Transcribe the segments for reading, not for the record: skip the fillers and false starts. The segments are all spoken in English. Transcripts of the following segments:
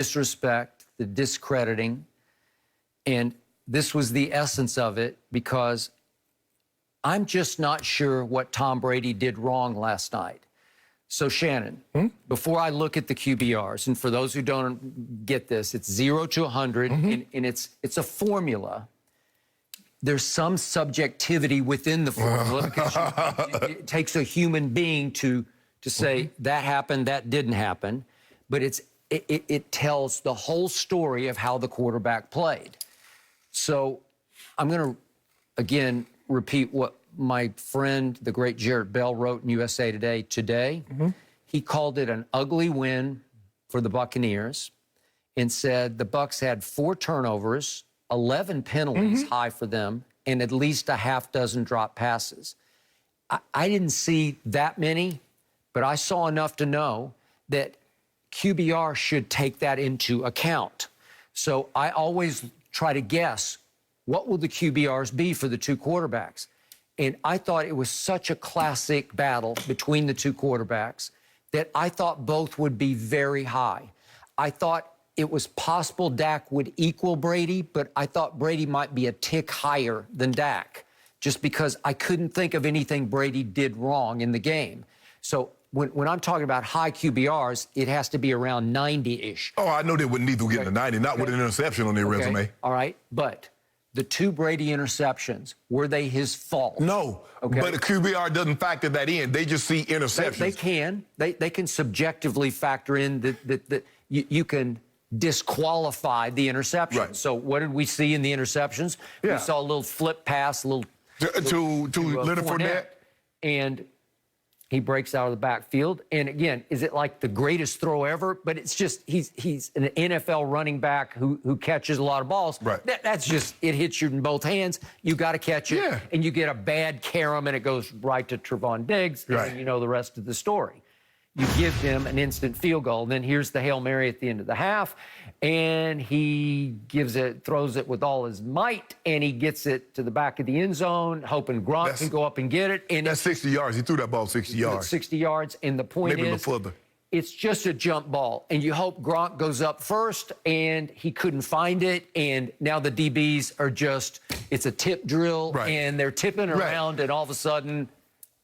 disrespect, the discrediting, and this was the essence of it, because I'm just not sure what Tom Brady did wrong last night. So, Shannon, before I look at the QBRs, and for those who don't get this, it's 0 to 100, and it's a formula. There's some subjectivity within the formula because it takes a human being to say that happened, that didn't happen, but it tells the whole story of how the quarterback played. So I'm going to, again, repeat what my friend, the great Jarrett Bell, wrote in USA Today. He called it an ugly win for the Buccaneers and said the Bucs had 4 turnovers, 11 penalties, high for them, and at least a half dozen drop passes. I didn't see that many, but I saw enough to know that QBR should take that into account. So I always try to guess, what will the QBRs be for the two quarterbacks? And I thought it was such a classic battle between the two quarterbacks that I thought both would be very high. I thought it was possible Dak would equal Brady, but I thought Brady might be a tick higher than Dak, just because I couldn't think of anything Brady did wrong in the game. So when I'm talking about high QBRs, it has to be around 90-ish. Oh, I know they wouldn't either get to 90, not with an interception on their resume. All right, but the 2 Brady interceptions, were they his fault? No, but the QBR doesn't factor that in. They just see interceptions. They can. They can subjectively factor in that you can disqualify the interception. Right. So what did we see in the interceptions? Yeah. We saw a little flip pass, to Leonard Fournette. And he breaks out of the backfield. And again, is it like the greatest throw ever? But it's just he's an NFL running back who catches a lot of balls. Right. That's just, it hits you in both hands. You got to catch it. Yeah. And you get a bad carom and it goes right to Trevon Diggs. Right. And you know the rest of the story. You give him an instant field goal. And then here's the Hail Mary at the end of the half. And he throws it with all his might, and he gets it to the back of the end zone, hoping Gronk can go up and get it. And that's 60 yards. He threw that ball 60 yards. 60 yards. And the point maybe is, a little further. It's just a jump ball. And you hope Gronk goes up first, and he couldn't find it. And now the DBs are just, it's a tip drill, and they're tipping around, and all of a sudden,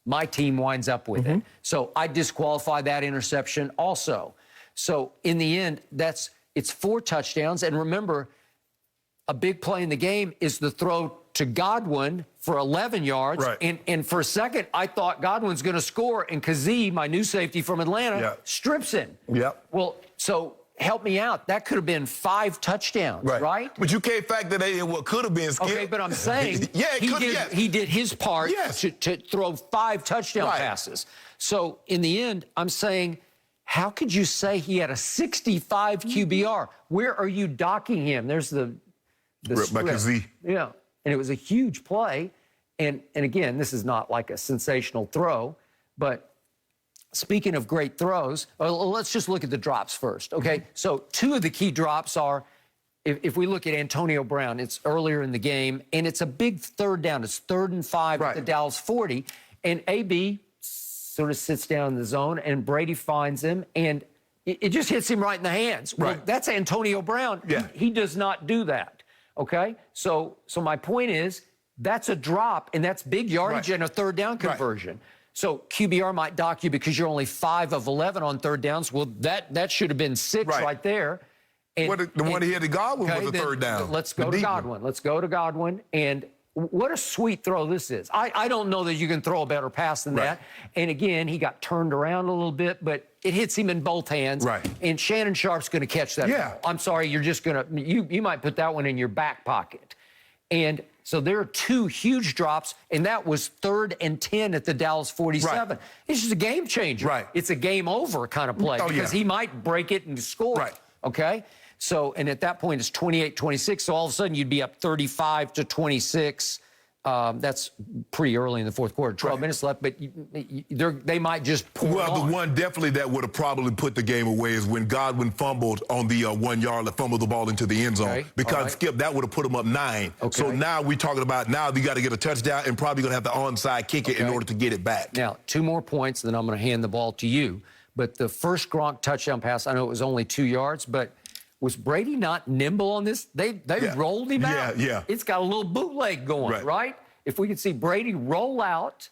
my team winds up with it. So I disqualify that interception also. So in the end, it's 4 touchdowns. And remember, a big play in the game is the throw to Godwin for 11 yards. And for a second, I thought Godwin's going to score, and Kazee, my new safety from Atlanta, strips him. Well, so help me out. That could have been 5 touchdowns, right? But you can't factor that in what could have been, Skip. Okay, but I'm saying he did his part to throw 5 touchdown passes. So in the end, I'm saying, how could you say he had a 65 QBR? Where are you docking him? There's the Kazee. Yeah, and it was a huge play. And again, this is not like a sensational throw, but speaking of great throws, let's just look at the drops first, okay? So 2 of the key drops are, if we look at Antonio Brown, it's earlier in the game, and it's a big 3rd down. It's 3rd and 5 at the Dallas 40, and AB sort of sits down in the zone, and Brady finds him, and it just hits him right in the hands. Well, that's Antonio Brown. He does not do that, okay? So my point is, that's a drop, and that's big yardage and a 3rd down conversion. So QBR might dock you because you're only 5 of 11 on 3rd downs. Well, that should have been 6 right there. And, the one he had to Godwin was a 3rd down. Let's go to Godwin. Let's go to Godwin. And what a sweet throw this is. I don't know that you can throw a better pass than that. And again, he got turned around a little bit, but it hits him in both hands. And Shannon Sharp's going to catch that. I'm sorry, you're just going to, you might put that one in your back pocket. And so there are 2 huge drops, and that was 3rd and 10 at the Dallas 47. It's just a game changer. It's a game over kind of play because he might break it and score. Okay? So, and at that point, it's 28-26. So all of a sudden, you'd be up 35-26. That's pretty early in the 4th quarter. 12 minutes left, but they might just pour Well, the one definitely that would have probably put the game away is when Godwin fumbled on the 1 yard, fumbled the ball into the end zone. Because, Skip, that would have put him up 9. So now we're talking about you got to get a touchdown and probably going to have the onside kick it in order to get it back. Now, 2 more points, then I'm going to hand the ball to you. But the first Gronk touchdown pass, I know it was only 2 yards, but Was Brady not nimble on this? They rolled him out. Yeah. It's got a little bootleg going, right? If we could see Brady roll out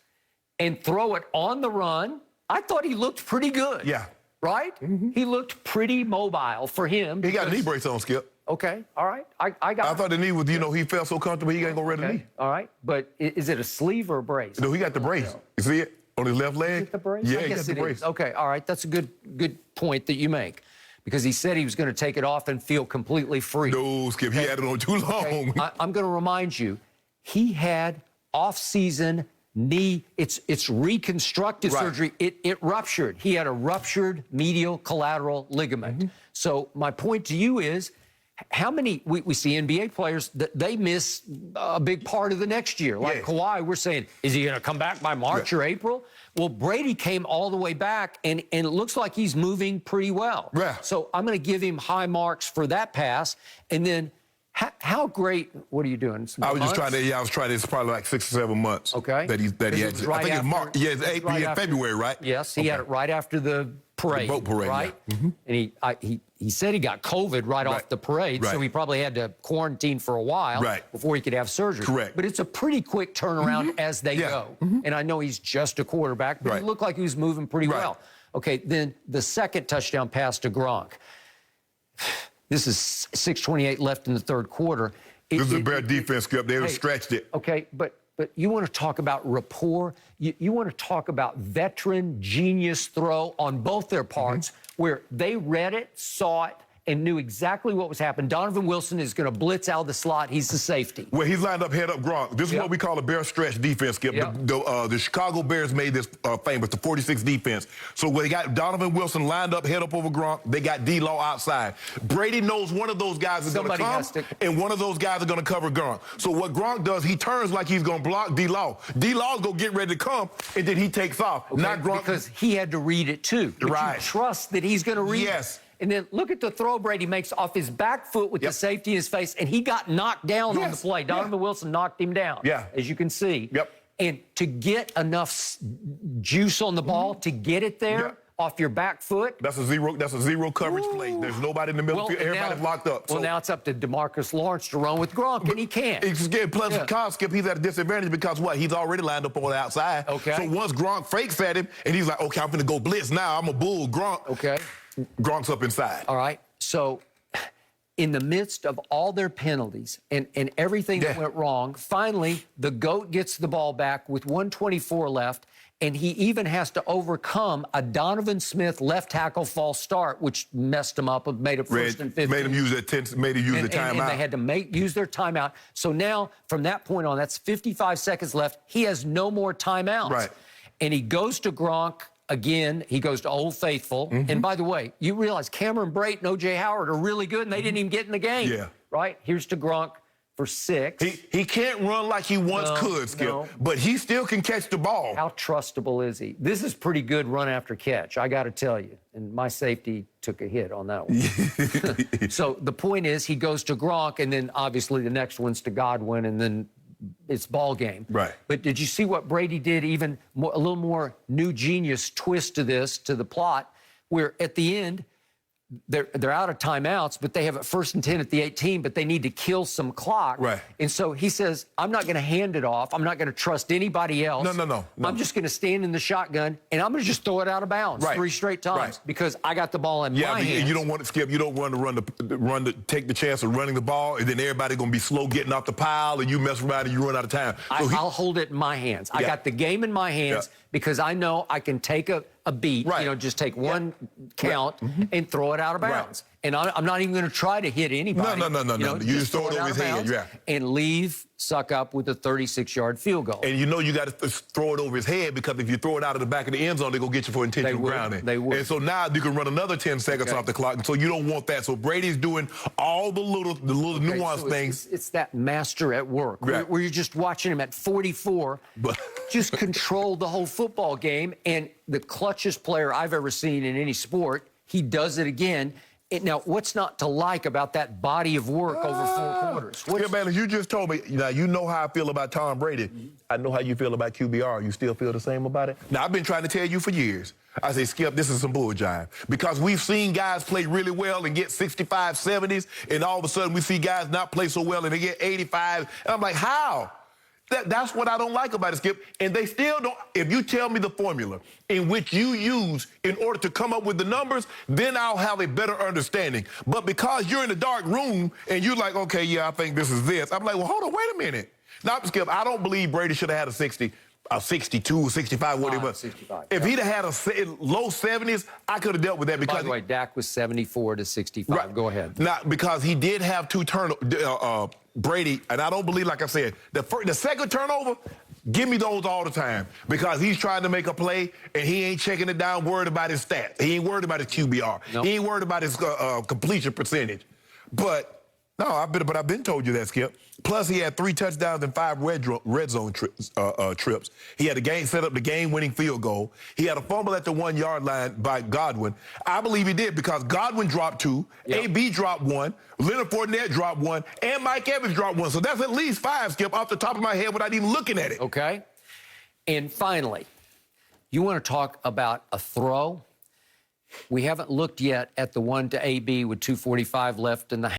and throw it on the run, I thought he looked pretty good. Yeah. Right? He looked pretty mobile for him. He got a knee brace on, Skip. Okay, all right. I thought the knee was, he felt so comfortable he ain't gonna read the knee. All right, but is it a sleeve or a brace? No, he got the brace. You see it on his left leg? Is it the brace? Yeah, I he guess got the brace. Okay, all right. That's a good point that you make, because he said he was going to take it off and feel completely free. No, Skip, he had it on too long. Okay. I'm going to remind you, he had off-season knee. It's reconstructive surgery. It ruptured. He had a ruptured medial collateral ligament. So my point to you is, how many, we see NBA players that they miss a big part of the next year. Like Kawhi, we're saying, is he going to come back by March or April? Well, Brady came all the way back, and it looks like he's moving pretty well. So I'm going to give him high marks for that pass. And then how great, what are you doing? I was just trying to, I was trying to, it's probably like 6 or 7 months. Okay. That he had. I think it's March. Yeah, it's February, right? Yes, he had it right after the parade. The boat parade, right? And he said he got COVID right off the parade, so he probably had to quarantine for a while before he could have surgery. Correct. But it's a pretty quick turnaround as they go. And I know he's just a quarterback, but he looked like he was moving pretty well. Okay, then the second touchdown pass to Gronk. This is 6:28 left in the third quarter. This is a Bear defense, Skip. They stretched it. Okay, but you want to talk about rapport. You want to talk about veteran genius throw on both their parts, where they read it, saw it, and knew exactly what was happening. Donovan Wilson is going to blitz out of the slot. He's the safety. Well, he's lined up head up Gronk. This is what we call a Bear stretch defense, Skip. The Chicago Bears made this famous, the 46 defense. So when they got Donovan Wilson lined up head up over Gronk, they got D-Law outside. Brady knows one of those guys is going to come, and one of those guys are going to cover Gronk. So what Gronk does, he turns like he's going to block D-Law. D-Law's going to get ready to come, and then he takes off. Not Gronk. Because he had to read it too. But you trust that he's going to read it. And then look at the throw Brady makes off his back foot with the safety in his face, and he got knocked down on the play. Donovan Wilson knocked him down, as you can see. And to get enough juice on the ball to get it there off your back foot. That's a zero coverage play. There's nobody in the middle field. Everybody's locked up. Well, now it's up to DeMarcus Lawrence to run with Gronk, and he can't. Plus, Skip, he's at a disadvantage because what? He's already lined up on the outside. So once Gronk fakes at him, and he's like, okay, I'm going to go blitz now. I'm a bull, Gronk. Gronk's up inside. All right. So in the midst of all their penalties and everything that went wrong, finally the GOAT gets the ball back with 1:24 left, and he even has to overcome a Donovan Smith left tackle false start, which messed him up and made it first and 15. Made him use that the timeout. And they had to use their timeout. So now, from that point on, that's 55 seconds left. He has no more timeouts. And he goes to Gronk. Again, he goes to Old Faithful. And by the way, you realize Cameron Brate and O.J. Howard are really good, and they didn't even get in the game. Right? Here's to Gronk for 6. He can't run like he once could, Skip, but he still can catch the ball. How trustable is he? This is pretty good run after catch, I got to tell you. And my safety took a hit on that one. So the point is, he goes to Gronk, and then obviously the next one's to Godwin, and then it's ball game. But did you see what Brady did? Even more, a little more new genius twist to this, to the plot, where at the end they're out of timeouts, but they have it 1st and 10 at the 18, but they need to kill some clock. And so he says, I'm not going to hand it off. I'm not going to trust anybody else. No. I'm just going to stand in the shotgun, and I'm going to just throw it out of bounds 3 straight times because I got the ball in my hands. You don't want to skip. You don't want to take the chance of running the ball, and then everybody going to be slow getting off the pile, and you mess around and you run out of time. So I'll hold it in my hands. I got the game in my hands because I know I can take a beat, just take one count and throw it out of bounds. And I'm not even going to try to hit anybody. No. You just throw it over his head, and leave Suck up with a 36-yard field goal. And you know you got to throw it over his head, because if you throw it out of the back of the end zone, they're going to get you for intentional grounding. They would. And so now you can run another 10 seconds off the clock, and so you don't want that. So Brady's doing all the little nuanced things. It's that master at work, where you're just watching him at 44, just control the whole football game. And the clutchest player I've ever seen in any sport, he does it again. Now, what's not to like about that body of work over 4 quarters? Yeah, man, you just told me, now you know how I feel about Tom Brady. I know how you feel about QBR. You still feel the same about it? Now, I've been trying to tell you for years. I say, Skip, this is some bull jive. Because we've seen guys play really well and get 65, 70s, and all of a sudden we see guys not play so well and they get 85. And I'm like, how? That's what I don't like about it, Skip. And they still don't. If you tell me the formula in which you use in order to come up with the numbers, then I'll have a better understanding. But because you're in a dark room and you're like, okay, yeah, I think this is this. I'm like, well, hold on, wait a minute. Now, Skip, I don't believe Brady should have had a 60. 62, 65, whatever. 65. If he'd have had a low 70s, I could have dealt with that. Because by the way, Dak was 74 to 65. Right. Go ahead. Not because he did have 2 turnovers. Brady, and I don't believe, like I said, the second turnover, give me those all the time because he's trying to make a play and he ain't checking it down, worried about his stats. He ain't worried about his QBR. Nope. He ain't worried about his completion percentage. But no, I've been told you that, Skip. Plus, he had 3 touchdowns and 5 red zone trips. He had set up the game-winning field goal. He had a fumble at the 1-yard line by Godwin. I believe he did because Godwin dropped 2, yep. AB dropped 1, Leonard Fournette dropped 1, and Mike Evans dropped 1. So that's at least 5, Skip, off the top of my head without even looking at it. Okay. And finally, you want to talk about a throw? We haven't looked yet at the one to AB with 2:45 left in the